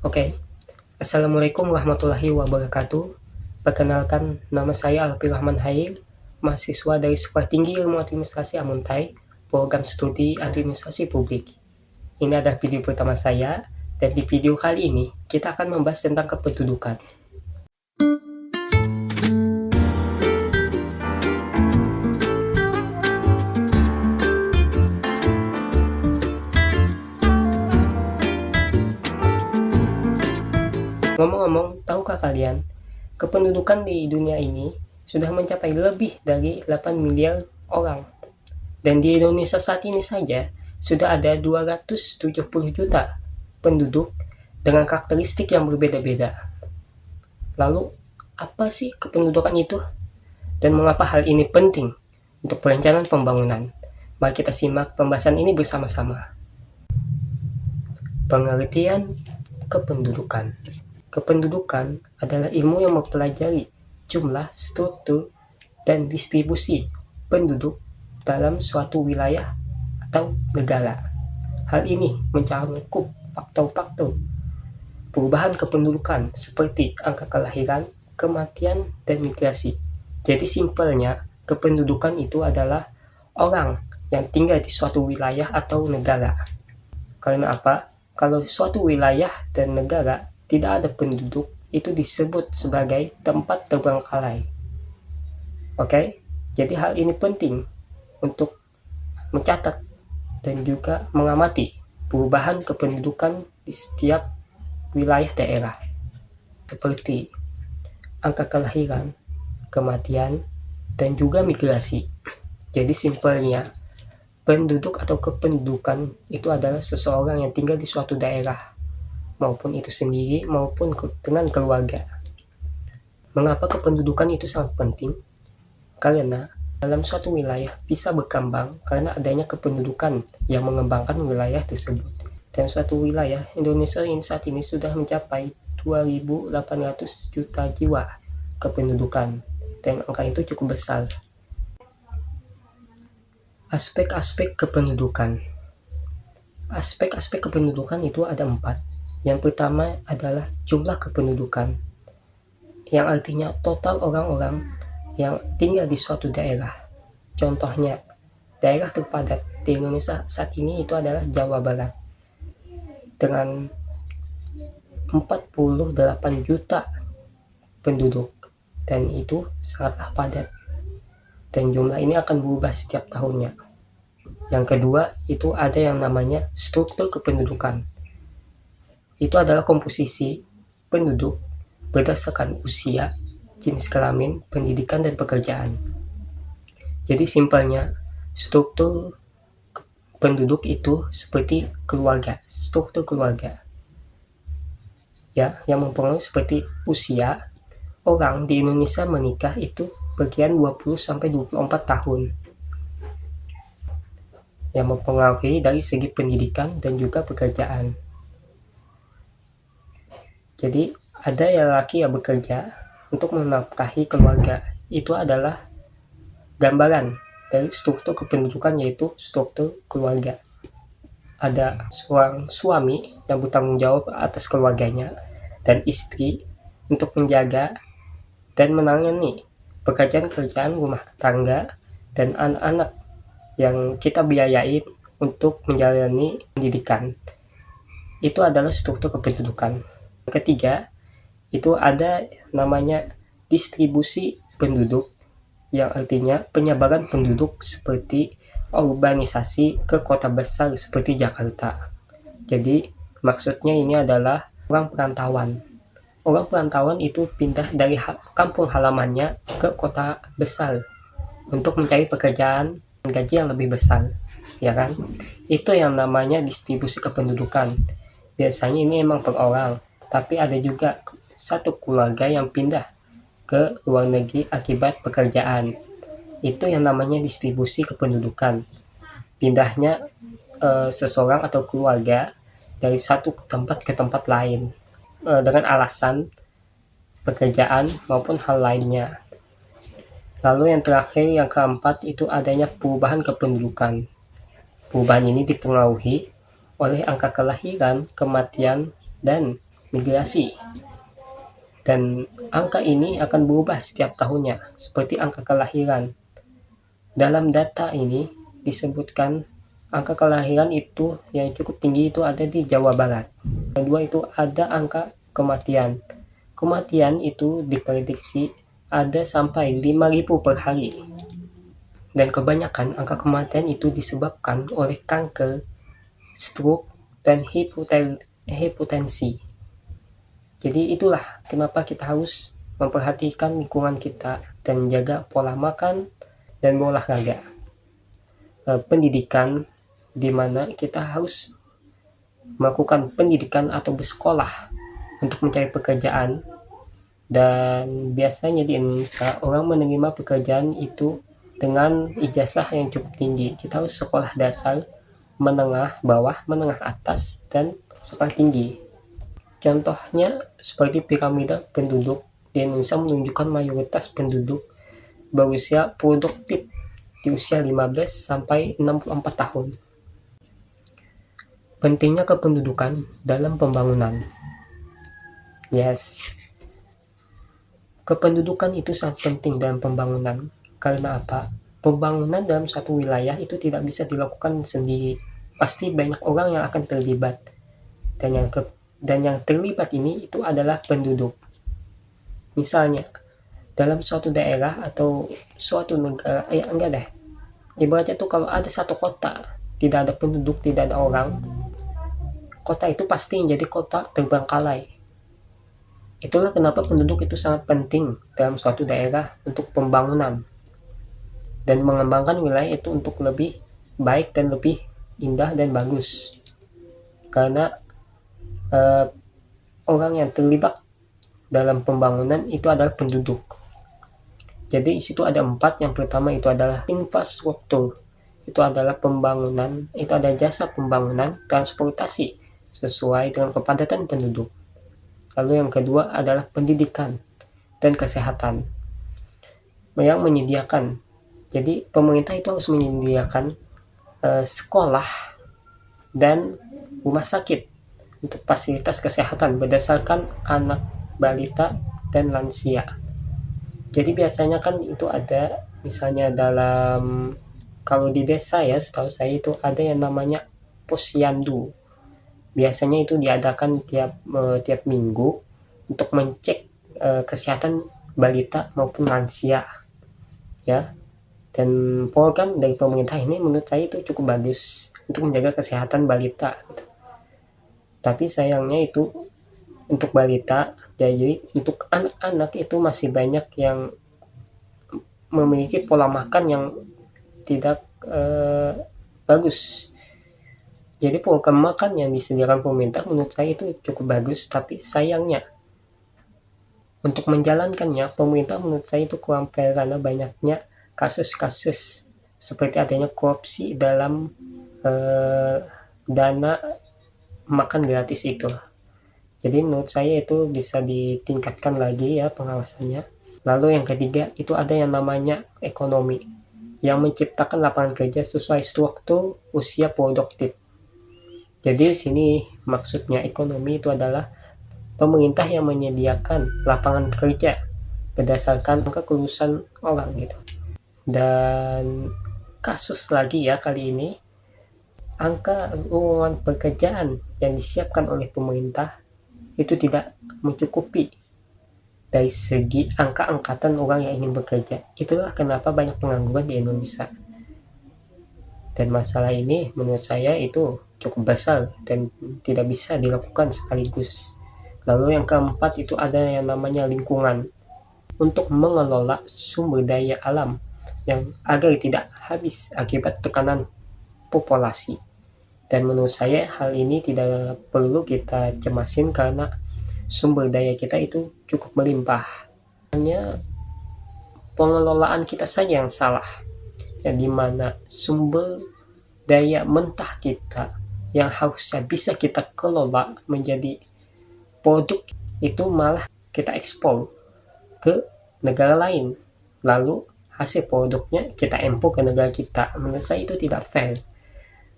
Oke, Assalamualaikum warahmatullahi wabarakatuh. Perkenalkan, nama saya Alfi Rahman Hail, mahasiswa dari Sekolah Tinggi Ilmu Administrasi Amuntai, program studi Administrasi Publik. Ini adalah video pertama saya, dan di video kali ini kita akan membahas tentang kependudukan. Ngomong-ngomong, tahukah kalian, kependudukan di dunia ini sudah mencapai lebih dari 8 miliar orang. Dan di Indonesia saat ini saja sudah ada 270 juta penduduk dengan karakteristik yang berbeda-beda. Lalu, apa sih kependudukan itu? Dan mengapa hal ini penting untuk perencanaan pembangunan? Mari kita simak pembahasan ini bersama-sama. Pengertian kependudukan. Kependudukan adalah ilmu yang mempelajari jumlah, struktur, dan distribusi penduduk dalam suatu wilayah atau negara. Hal ini mencakup faktor-faktor perubahan kependudukan seperti angka kelahiran, kematian, dan migrasi. Jadi simpelnya, kependudukan itu adalah orang yang tinggal di suatu wilayah atau negara. Karena apa? Kalau suatu wilayah dan negara tidak ada penduduk, itu disebut sebagai tempat terbengkalai. Oke? Jadi hal ini penting untuk mencatat dan juga mengamati perubahan kependudukan di setiap wilayah daerah, seperti angka kelahiran, kematian, dan juga migrasi. Jadi simpelnya, penduduk atau kependudukan itu adalah seseorang yang tinggal di suatu daerah, maupun itu sendiri maupun dengan keluarga. Mengapa kependudukan itu sangat penting? Karena dalam suatu wilayah bisa berkembang karena adanya kependudukan yang mengembangkan wilayah tersebut. Dan suatu wilayah Indonesia ini saat ini sudah mencapai 2.800 juta jiwa kependudukan, dan angka itu cukup besar. Aspek-aspek kependudukan. Aspek-aspek kependudukan itu ada 4. Yang pertama adalah jumlah kependudukan, yang artinya total orang-orang yang tinggal di suatu daerah. Contohnya, daerah terpadat di Indonesia saat ini itu adalah Jawa Barat dengan 48 juta penduduk, dan itu sangatlah padat, dan jumlah ini akan berubah setiap tahunnya. Yang kedua, itu ada yang namanya struktur kependudukan. Itu adalah komposisi penduduk berdasarkan usia, jenis kelamin, pendidikan, dan pekerjaan. Jadi simpelnya, struktur penduduk itu seperti keluarga, struktur keluarga. Ya, yang mempengaruhi seperti usia, orang di Indonesia menikah itu bagian 20-24 tahun. Yang mempengaruhi dari segi pendidikan dan juga pekerjaan. Jadi ada lelaki yang bekerja untuk menafkahi keluarga. Itu adalah gambaran dari struktur kependudukan, yaitu struktur keluarga. Ada seorang suami yang bertanggung jawab atas keluarganya dan istri untuk menjaga dan menangani pekerjaan-pekerjaan rumah tangga dan anak-anak yang kita biayain untuk menjalani pendidikan. Itu adalah struktur kependudukan. Yang ketiga, itu ada namanya distribusi penduduk, yang artinya penyebaran penduduk seperti urbanisasi ke kota besar seperti Jakarta. Jadi maksudnya ini adalah orang perantauan. Orang perantauan itu pindah dari kampung halamannya ke kota besar untuk mencari pekerjaan dan gaji yang lebih besar, ya kan? Itu yang namanya distribusi kependudukan. Biasanya ini emang per orang, tapi ada juga satu keluarga yang pindah ke luar negeri akibat pekerjaan. Itu yang namanya distribusi kependudukan. Pindahnya seseorang atau keluarga dari satu tempat ke tempat lain dengan alasan pekerjaan maupun hal lainnya. Lalu yang terakhir, yang keempat, itu adanya perubahan kependudukan. Perubahan ini dipengaruhi oleh angka kelahiran, kematian, dan migrasi. Dan angka ini akan berubah setiap tahunnya, seperti angka kelahiran. Dalam data ini disebutkan angka kelahiran itu yang cukup tinggi itu ada di Jawa Barat. Kedua itu ada angka kematian. Kematian itu diprediksi ada sampai 5.000 per hari. Dan kebanyakan angka kematian itu disebabkan oleh kanker, stroke, dan hipertensi. Jadi itulah kenapa kita harus memperhatikan lingkungan kita dan menjaga pola makan dan berolahraga. Pendidikan, di mana kita harus melakukan pendidikan atau bersekolah untuk mencari pekerjaan. Dan biasanya di Indonesia orang menerima pekerjaan itu dengan ijazah yang cukup tinggi. Kita harus sekolah dasar, menengah bawah, menengah atas, dan sekolah tinggi. Contohnya seperti piramida penduduk di Indonesia menunjukkan mayoritas penduduk berusia produktif di usia 15 sampai 64 tahun. Pentingnya kependudukan dalam pembangunan. Yes. Kependudukan itu sangat penting dalam pembangunan. Karena apa? Pembangunan dalam satu wilayah itu tidak bisa dilakukan sendiri. Pasti banyak orang yang akan terlibat. Dan yang terlibat ini itu adalah penduduk. Misalnya, dalam suatu daerah atau suatu negara, enggak deh. Ibaratnya tuh kalau ada satu kota, tidak ada penduduk, tidak ada orang, kota itu pasti menjadi kota terbengkalai. Itulah kenapa penduduk itu sangat penting dalam suatu daerah untuk pembangunan. Dan mengembangkan wilayah itu untuk lebih baik dan lebih indah dan bagus. Karena orang yang terlibat dalam pembangunan itu adalah penduduk. Jadi di situ ada 4. Yang pertama itu adalah infrastruktur. Itu adalah pembangunan, itu ada jasa pembangunan, transportasi sesuai dengan kepadatan penduduk. Lalu yang kedua adalah pendidikan dan kesehatan. Yang menyediakan. Jadi pemerintah itu harus menyediakan sekolah dan rumah sakit untuk fasilitas kesehatan berdasarkan anak, balita, dan lansia. Jadi biasanya kan itu ada, misalnya dalam, kalau di desa ya, setahu saya itu ada yang namanya posyandu. Biasanya itu diadakan tiap minggu untuk mengecek kesehatan balita maupun lansia. Ya. Dan program dari pemerintah ini menurut saya itu cukup bagus untuk menjaga kesehatan balita gitu. Tapi sayangnya itu untuk balita, jadi untuk anak-anak itu masih banyak yang memiliki pola makan yang tidak bagus. Jadi program makan yang disediakan pemerintah menurut saya itu cukup bagus, tapi sayangnya untuk menjalankannya pemerintah menurut saya itu kurang fair karena banyaknya kasus-kasus seperti adanya korupsi dalam dana makan gratis itu. Jadi menurut saya itu bisa ditingkatkan lagi ya pengawasannya. Lalu yang ketiga itu ada yang namanya ekonomi yang menciptakan lapangan kerja sesuai struktur usia produktif. Jadi di sini maksudnya ekonomi itu adalah pemerintah yang menyediakan lapangan kerja berdasarkan kelulusan orang gitu. Dan kasus lagi ya kali ini, angka lowongan pekerjaan yang disiapkan oleh pemerintah itu tidak mencukupi dari segi angka angkatan orang yang ingin bekerja. Itulah kenapa banyak pengangguran di Indonesia. Dan masalah ini menurut saya itu cukup besar dan tidak bisa dilakukan sekaligus. Lalu yang keempat itu ada yang namanya lingkungan untuk mengelola sumber daya alam yang agar tidak habis akibat tekanan populasi. Dan menurut saya hal ini tidak perlu kita cemasin karena sumber daya kita itu cukup melimpah. Hanya pengelolaan kita saja yang salah. Ya, di mana sumber daya mentah kita yang harusnya bisa kita kelola menjadi produk itu malah kita ekspor ke negara lain. Lalu hasil produknya kita impor ke negara kita. Menurut saya itu tidak fair.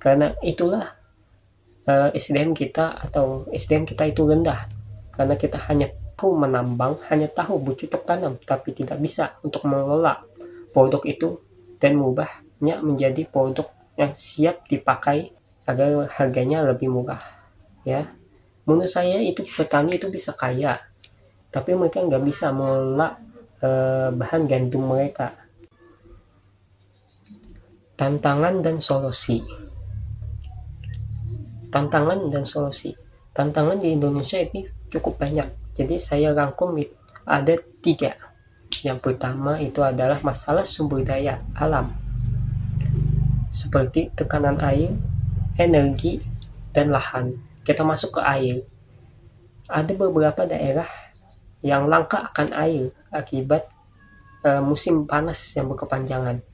Karena itulah SDM kita itu rendah. karena kita hanya tahu menambang, hanya tahu bercocok tanam, tapi tidak bisa untuk mengelola produk itu dan mengubahnya menjadi produk yang siap dipakai agar harganya lebih murah. Ya, menurut saya itu petani itu bisa kaya, tapi mereka nggak bisa mengelola bahan gandum mereka. Tantangan dan solusi. Tantangan dan solusi. Tantangan di Indonesia ini cukup banyak. Jadi saya rangkum ada 3. Yang pertama itu adalah masalah sumber daya alam, seperti tekanan air, energi, dan lahan. Kita masuk ke air. Ada beberapa daerah yang langka akan air akibat musim panas yang berkepanjangan.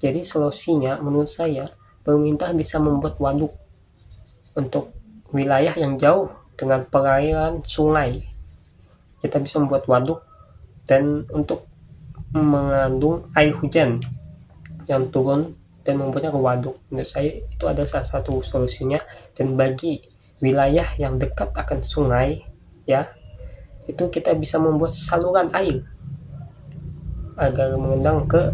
Jadi solusinya menurut saya, pemerintah bisa membuat waduk untuk wilayah yang jauh dengan perairan sungai. Kita bisa membuat waduk dan untuk mengandung air hujan yang turun dan membuatnya ke waduk. Menurut saya itu ada salah satu solusinya. Dan bagi wilayah yang dekat akan sungai, ya, itu kita bisa membuat saluran air agar mengendang ke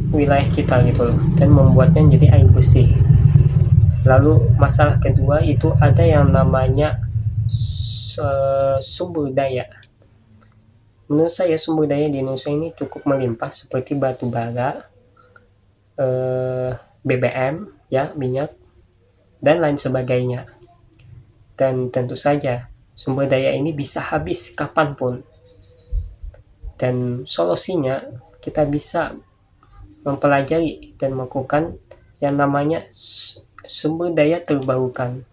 wilayah kita gitu loh, dan membuatnya jadi air bersih. Lalu masalah kedua itu ada yang namanya sumber daya. Menurut saya sumber daya di Indonesia ini cukup melimpah, seperti batu bara, BBM, ya, minyak, dan lain sebagainya. Dan tentu saja sumber daya ini bisa habis kapanpun. Dan solusinya kita bisa mempelajari dan melakukan yang namanya sumber daya terbarukan.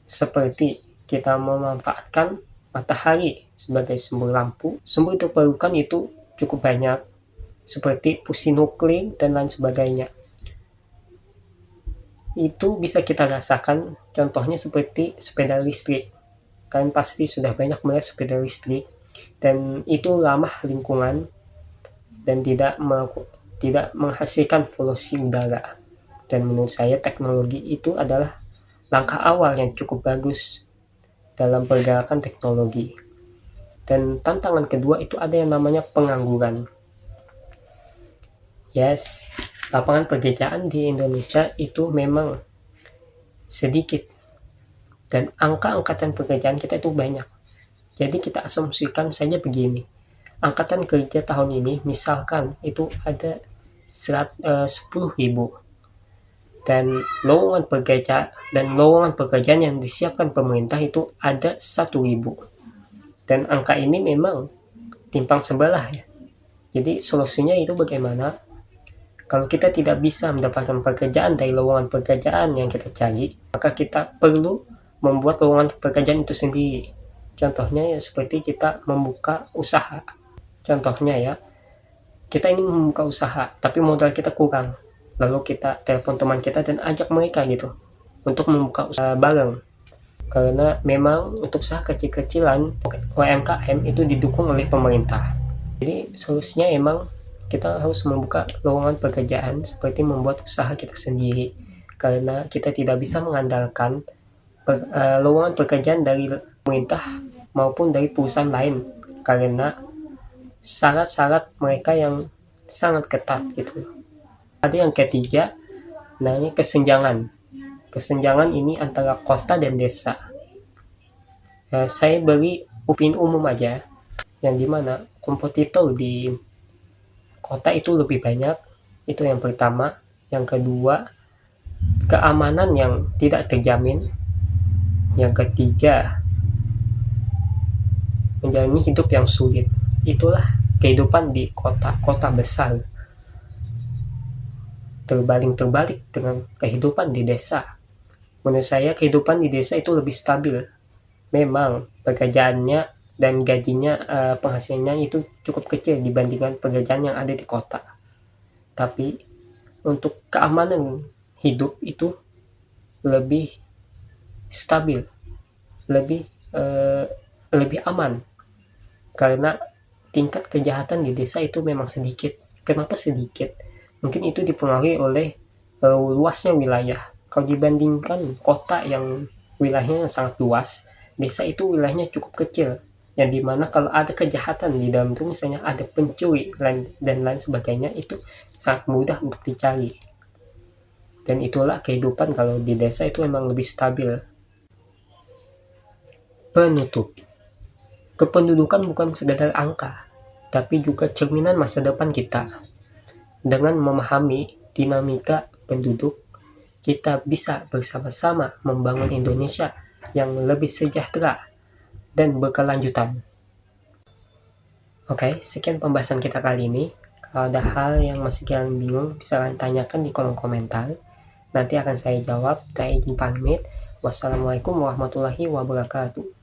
Seperti kita memanfaatkan matahari sebagai sumber lampu. Sumber terbarukan itu cukup banyak, seperti fusi nuklir dan lain sebagainya. Itu bisa kita rasakan, contohnya seperti sepeda listrik. Kalian pasti sudah banyak melihat sepeda listrik, dan itu ramah lingkungan dan tidak menghasilkan polusi udara. Dan menurut saya teknologi itu adalah langkah awal yang cukup bagus dalam pergerakan teknologi. Dan tantangan kedua itu ada yang namanya pengangguran. Yes, lapangan pekerjaan di Indonesia itu memang sedikit, dan angka angkatan pekerjaan kita itu banyak. Jadi kita asumsikan saja begini, angkatan kerja tahun ini misalkan itu ada 10.000, dan lowongan pekerjaan yang disiapkan pemerintah itu ada 1.000, dan angka ini memang timpang sebelah, ya. Jadi solusinya itu bagaimana? Kalau kita tidak bisa mendapatkan pekerjaan dari lowongan pekerjaan yang kita cari, maka kita perlu membuat lowongan pekerjaan itu sendiri. Contohnya ya seperti kita membuka usaha. Contohnya ya, kita ingin membuka usaha, tapi modal kita kurang. Lalu kita telepon teman kita dan ajak mereka gitu untuk membuka usaha bareng. Karena memang untuk usaha kecil-kecilan, UMKM itu didukung oleh pemerintah. Jadi solusinya emang kita harus membuka lowongan pekerjaan seperti membuat usaha kita sendiri, karena kita tidak bisa mengandalkan lowongan pekerjaan dari pemerintah maupun dari perusahaan lain, karena syarat-syarat mereka yang sangat ketat gitu. Ada yang ketiga, namanya kesenjangan. Kesenjangan ini antara kota dan desa. Saya beri upin umum aja, yang dimana kompetitor di kota itu lebih banyak. Itu yang pertama. Yang kedua, keamanan yang tidak terjamin. Yang ketiga, menjalani hidup yang sulit. Itulah kehidupan di kota besar. Terbalik dengan kehidupan di desa. Menurut saya kehidupan di desa itu lebih stabil. Memang pekerjaannya dan gajinya, penghasilannya itu cukup kecil dibandingkan pekerjaan yang ada di kota. Tapi untuk keamanan hidup itu lebih stabil, lebih aman, karena tingkat kejahatan di desa itu memang sedikit. Kenapa sedikit? Mungkin itu dipengaruhi oleh luasnya wilayah. Kalau dibandingkan kota yang wilayahnya sangat luas, desa itu wilayahnya cukup kecil, yang dimana kalau ada kejahatan di dalam itu, misalnya ada pencuri dan lain sebagainya, itu sangat mudah untuk dicari. Dan itulah kehidupan kalau di desa itu memang lebih stabil. Penutup. Kependudukan bukan sekedar angka, tapi juga cerminan masa depan kita. Dengan memahami dinamika penduduk, kita bisa bersama-sama membangun Indonesia yang lebih sejahtera dan berkelanjutan. Oke, sekian pembahasan kita kali ini. Kalau ada hal yang masih kalian bingung, bisa kalian tanyakan di kolom komentar. Nanti akan saya jawab. Saya izin pamit. Wassalamualaikum warahmatullahi wabarakatuh.